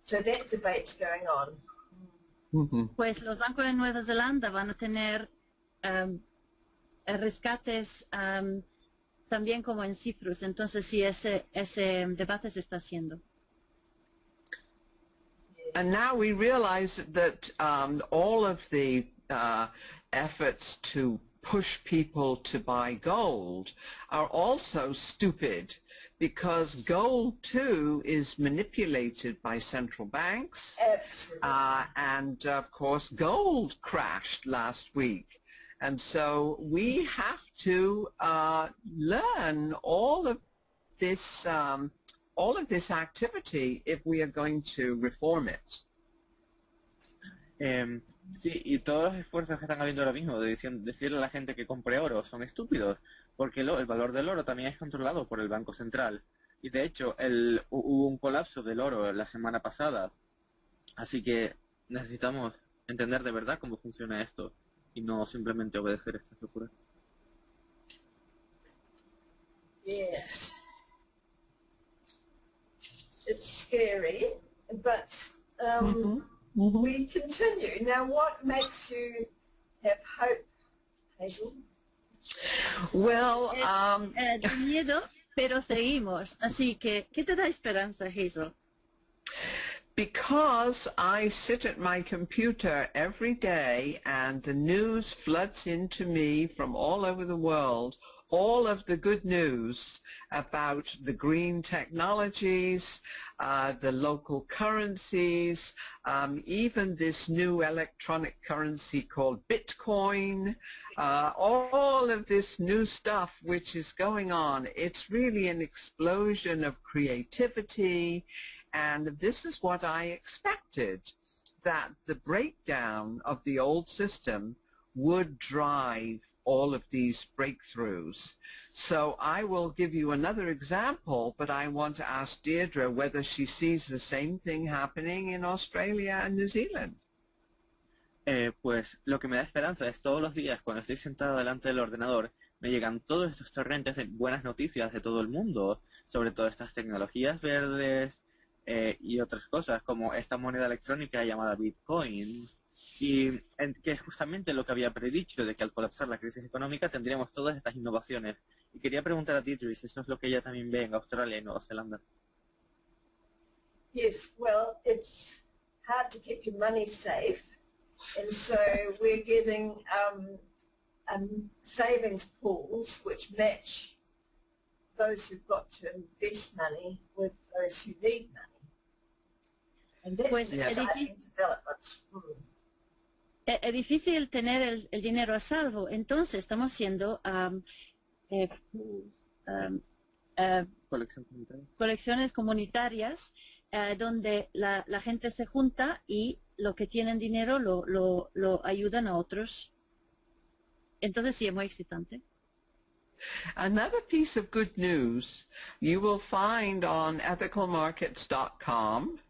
So that debate's going on. Mm-hmm. Pues los bancos de Nueva Zelanda van a tener rescates también como en Cyprus. Entonces sí, ese debate se está haciendo. And now we realize that all of the efforts to push people to buy gold are also stupid, because gold too is manipulated by central banks. Absolutely. And of course gold crashed last week. And so we have to learn all of this activity if we are going to reform it. Sí, y todos los esfuerzos que están habiendo ahora mismo de decirle a la gente que compre oro son estúpidos, porque el valor del oro también es controlado por el Banco Central. Y de hecho hubo un colapso del oro la semana pasada, así que necesitamos entender de verdad cómo funciona esto y no simplemente obedecer estas locuras. Yes. It's scary, but we continue. Now, what makes you have hope, Hezel? Well, De miedo, pero seguimos. Así que, ¿qué te da esperanza, Hezel? because I sit at my computer every day and the news floods into me from all over the world, all of the good news about the green technologies, the local currencies, even this new electronic currency called Bitcoin, all of this new stuff which is going on. It's really an explosion of creativity, and this is what I expected, that the breakdown of the old system would drive all of these breakthroughs. So I will give you another example, but I want to ask Deirdre whether she sees the same thing happening in Australia and New Zealand. Pues lo que me da esperanza es todos los días cuando estoy sentado delante del ordenador me llegan todos estos torrentes de buenas noticias de todo el mundo sobre todas estas tecnologías verdes, y otras cosas, como esta moneda electrónica llamada Bitcoin, y que es justamente lo que había predicho, de que al colapsar la crisis económica tendríamos todas estas innovaciones. Y quería preguntar a Deirdre si eso es lo que ella también ve en Australia y Nueva Zelanda. Yes, well, it's hard to keep your money safe, and so we're getting savings pools which match those who've got to invest money with those who need money. And that's Pues an exciting development. Es difícil tener el dinero a salvo, entonces estamos haciendo colecciones comunitarias donde la gente se junta y lo que tienen dinero lo ayudan a otros. Entonces sí, es muy excitante. Another piece of good news you will find on ethicalmarkets.com.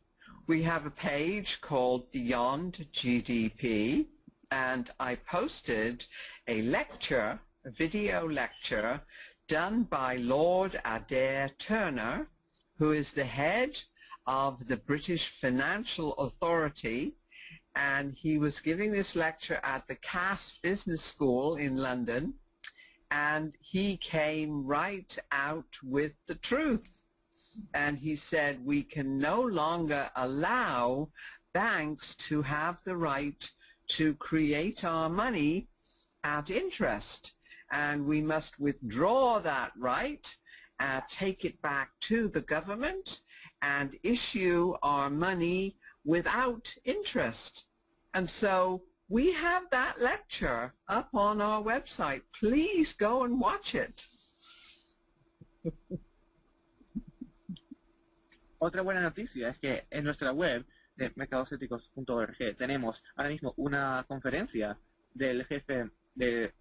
We have a page called Beyond GDP, and I posted a lecture, a video lecture, done by Lord Adair Turner, who is the head of the British Financial Authority, and he was giving this lecture at the Cass Business School in London, and he came right out with the truth. And he said we can no longer allow banks to have the right to create our money at interest, and we must withdraw that right, take it back to the government, and issue our money without interest. And so we have that lecture up on our website. Please go and watch it. Otra buena noticia es que en nuestra web de mercadoséticos.org tenemos ahora mismo una conferencia del jefe de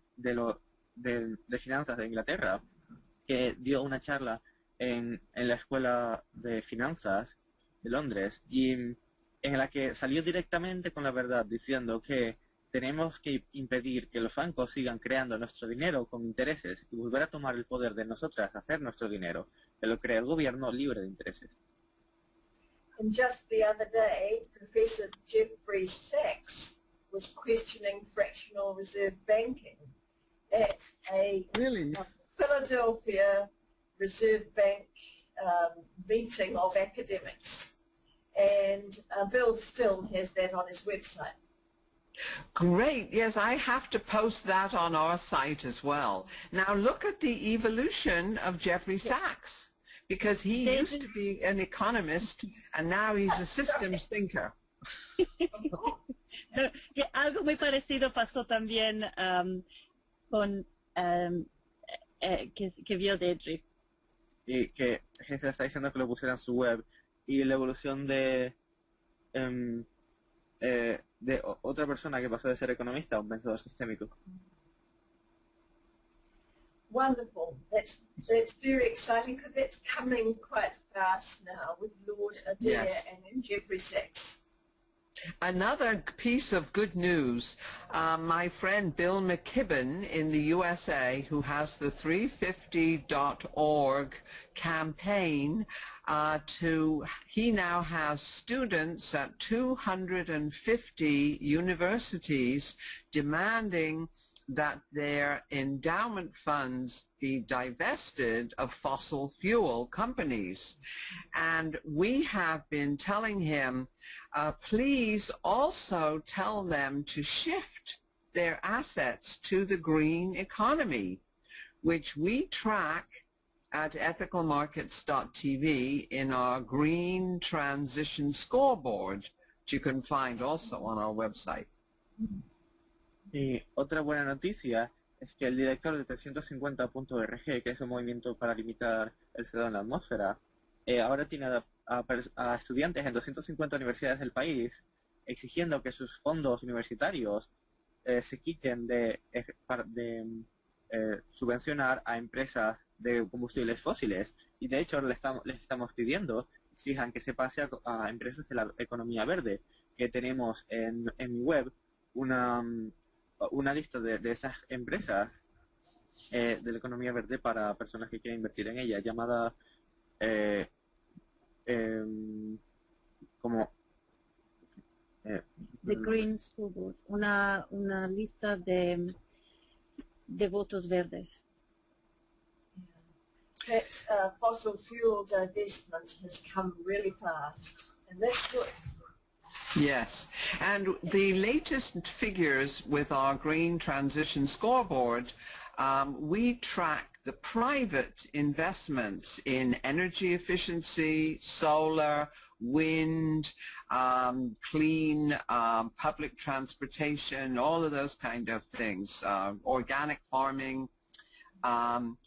finanzas de Inglaterra, que dio una charla en la Escuela de Finanzas de Londres, y en la que salió directamente con la verdad, diciendo que tenemos que impedir que los bancos sigan creando nuestro dinero con intereses y volver a tomar el poder de nosotras, hacer nuestro dinero, que lo crea el gobierno libre de intereses. And just the other day, Professor Jeffrey Sachs was questioning fractional reserve banking at a Philadelphia Reserve Bank meeting of academics. And Bill still has that on his website. Great. Yes, I have to post that on our site as well. Now look at the evolution of Jeffrey Sachs, because he used to be an economist and now he's a systems thinker. Algo muy parecido pasó también con que vio Deirdre. Y que Hezel está diciendo que lo pusiera en su web, y la evolución de otra persona que pasó de ser economista a un pensador sistémico. Wonderful. That's very exciting, because that's coming quite fast now with Lord Adair and then Jeffrey Sachs. Another piece of good news, my friend Bill McKibben in the USA, who has the 350.org campaign, he now has students at 250 universities demanding that their endowment funds be divested of fossil fuel companies. And we have been telling him, please also tell them to shift their assets to the green economy, which we track at ethicalmarkets.tv in our Green Transition Scoreboard, which you can find also on our website. Y otra buena noticia es que el director de 350.org, que es un movimiento para limitar el CO2 en la atmósfera, ahora tiene a estudiantes en 250 universidades del país exigiendo que sus fondos universitarios se quiten de subvencionar a empresas de combustibles fósiles, y de hecho les estamos pidiendo exijan que se pase a empresas de la economía verde, que tenemos en mi web una lista de esas empresas de la economía verde para personas que quieren invertir en ella, llamada como The Green School Board, una lista de votos verdes. That fossil fuel divestment has come really fast, and that's good. Yes, and the latest figures with our Green Transition Scoreboard, we track the private investments in energy efficiency, solar, wind, clean public transportation, all of those kind of things, organic farming. And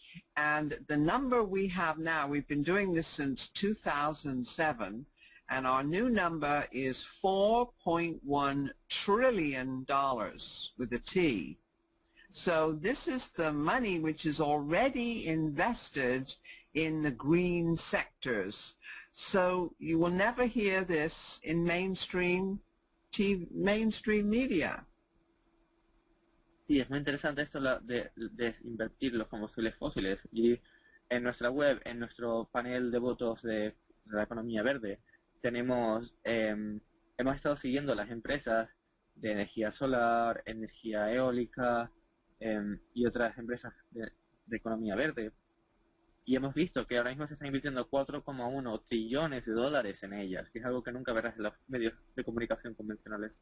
the number we have now, we've been doing this since 2007, and our new number is $4.1 trillion with a T. So this is the money which is already invested in the green sectors. So you will never hear this in mainstream media. Sí, es muy interesante esto de invertir los combustibles fósiles. Y en nuestra web, en nuestro panel de votos de la economía verde, hemos estado siguiendo las empresas de energía solar, energía eólica y otras empresas de economía verde. Y hemos visto que ahora mismo se están invirtiendo 4,1 trillones de dólares en ellas, que es algo que nunca verás en los medios de comunicación convencionales.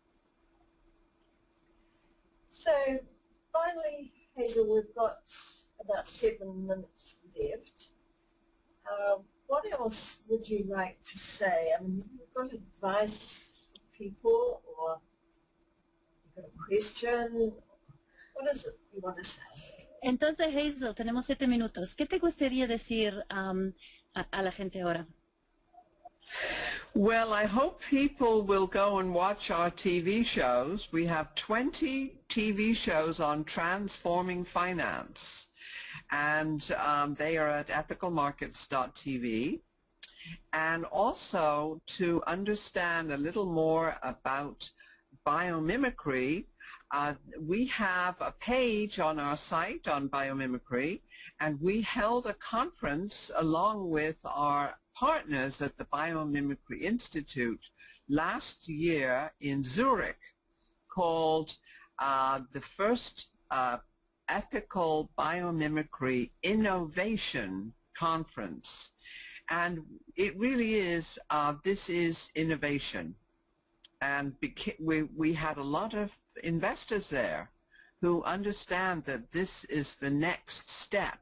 So, finally, Hezel, we've got about 7 minutes left. What else would you like to say? I mean, you've got advice for people, or you've got a question. What is it you want to say? Entonces, Hezel, tenemos 7 minutos. ¿Qué te gustaría decir a la gente ahora? Well, I hope people will go and watch our TV shows. We have 20 TV shows on transforming finance, and they are at ethicalmarkets.tv. And also to understand a little more about biomimicry, we have a page on our site on biomimicry, and we held a conference along with our partners at the Biomimicry Institute last year in Zurich called the first Ethical Biomimicry Innovation Conference. And it really is, this is innovation. And we had a lot of investors there who understand that this is the next step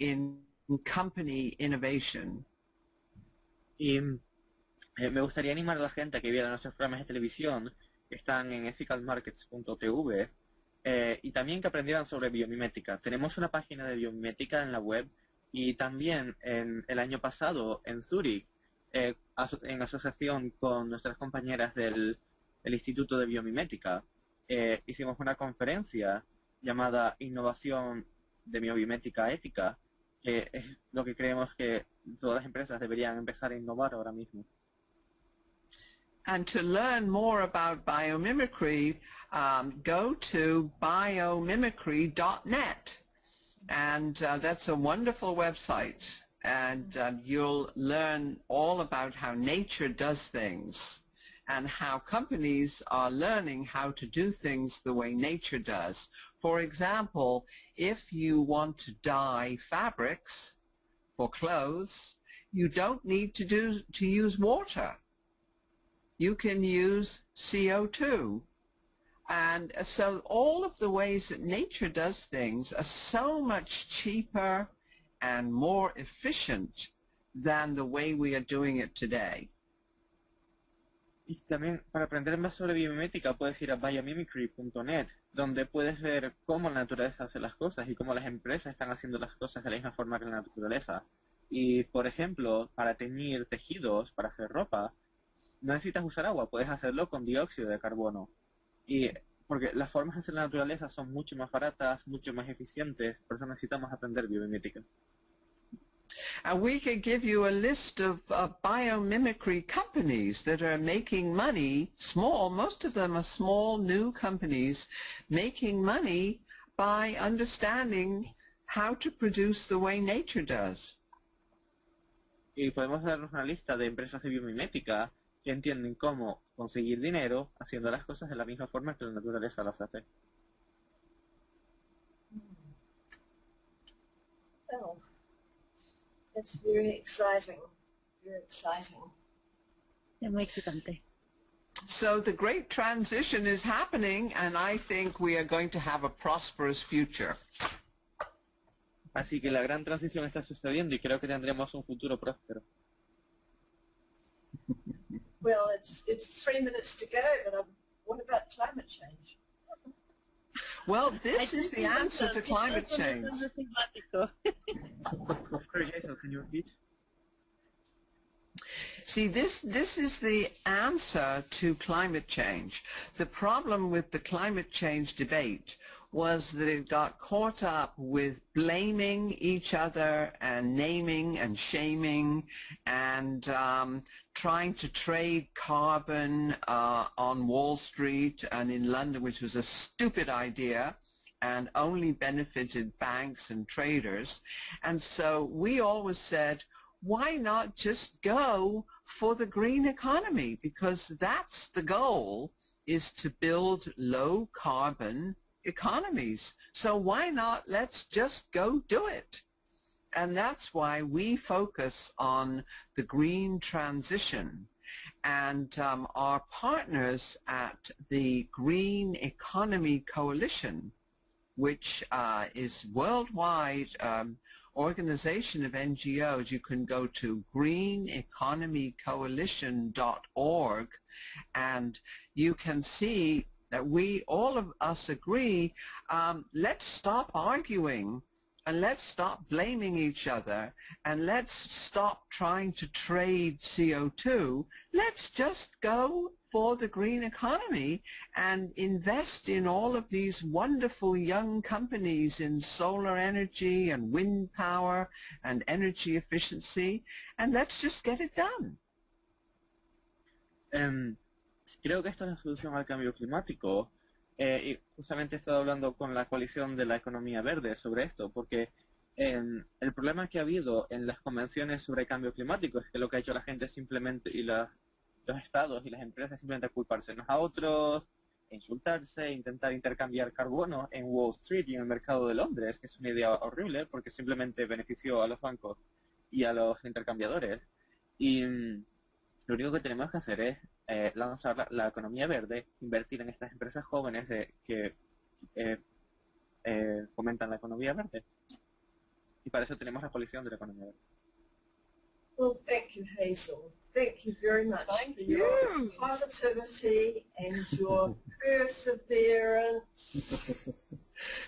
in company innovation. Y me gustaría animar a la gente a que viera nuestros programas de televisión que están en ethicalmarkets.tv y también que aprendieran sobre biomimética. Tenemos una página de biomimética en la web y también el año pasado en Zúrich, en asociación con nuestras compañeras del Instituto de Biomimética, hicimos una conferencia llamada Innovación de Biomimética Ética, que es lo que creemos que todas las empresas deberían empezar a innovar ahora mismo. And to learn more about biomimicry, go to biomimicry.net, and that's a wonderful website, and you'll learn all about how nature does things and how companies are learning how to do things the way nature does. For example, if you want to dye fabrics for clothes, you don't need to use water. You can use CO2. And so all of the ways that nature does things are so much cheaper and more efficient than the way we are doing it today. Y también para aprender más sobre biomimética puedes ir a biomimicry.net, donde puedes ver cómo la naturaleza hace las cosas y cómo las empresas están haciendo las cosas de la misma forma que la naturaleza. Y, por ejemplo, para teñir tejidos, para hacer ropa, no necesitas usar agua, puedes hacerlo con dióxido de carbono. Y porque las formas de hacer la naturaleza son mucho más baratas, mucho más eficientes, por eso necesitamos aprender biomimética. We could give you a list of biomimicry companies that are making money, small, most of them are small new companies, making money by understanding how to produce the way nature does. Y podemos darnos una lista de empresas de biomimética que entienden cómo conseguir dinero haciendo las cosas de la misma forma que la naturaleza las hace. Oh, that's very exciting. Very exciting. Es muy excitante. So the great transition is happening, and I think we are going to have a prosperous future. Así que la gran transición está sucediendo y creo que tendremos un futuro próspero. Well, it's 3 minutes to go, but what about climate change? Well, this is the answer to climate change. Sorry, Hezel, can you repeat? See, this is the answer to climate change. The problem with the climate change debate was that it got caught up with blaming each other and naming and shaming and trying to trade carbon on Wall Street and in London, which was a stupid idea and only benefited banks and traders. And so we always said, why not just go for the green economy? Because that's the goal, is to build low carbon economies. So why not let's just go do it? And that's why we focus on the green transition. And our partners at the Green Economy Coalition, which is worldwide organization of NGOs. You can go to greeneconomycoalition.org and you can see that all of us agree, let's stop arguing and let's stop blaming each other and let's stop trying to trade CO2. Let's just go for the green economy and invest in all of these wonderful young companies in solar energy and wind power and energy efficiency, and let's just get it done. Creo que esta es la solución al cambio climático. Y justamente he estado hablando con la coalición de la economía verde sobre esto, porque el problema que ha habido en las convenciones sobre cambio climático es que lo que ha hecho la gente simplemente, y los estados y las empresas simplemente culparse unos a otros, insultarse, intentar intercambiar carbono en Wall Street y en el mercado de Londres, que es una idea horrible porque simplemente benefició a los bancos y a los intercambiadores. Y lo único que tenemos que hacer es lanzar la economía verde, invertir en estas empresas jóvenes que fomentan la economía verde. Y para eso tenemos la coalición de la economía verde. Well, thank you, Hezel. Thank you very much for your positivity and your perseverance.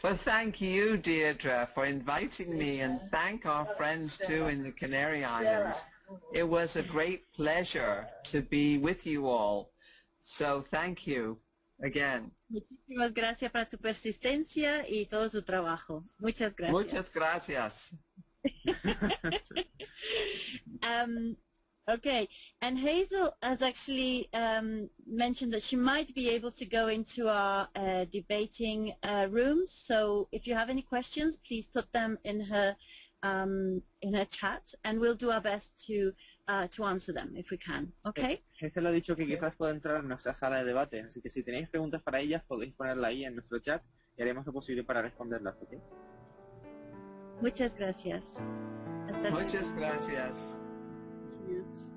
Well, thank you, Deirdre, for inviting me, and thank our friends too in the Canary Islands. It was a great pleasure to be with you all. So thank you again. Muchísimas gracias por tu persistencia y todo tu trabajo. Muchas gracias. Muchas gracias. Okay, and Hezel has actually mentioned that she might be able to go into our debating rooms. So if you have any questions, please put them in her chat, and we'll do our best to answer them if we can. Okay. Hezel ha dicho que quizás pueda entrar en nuestra sala de debate, así que si tenéis preguntas para ellas podéis ponerla ahí en nuestro chat y haremos lo posible para responderlas. ¿Okay? Muchas gracias. Muchas gracias. Yes.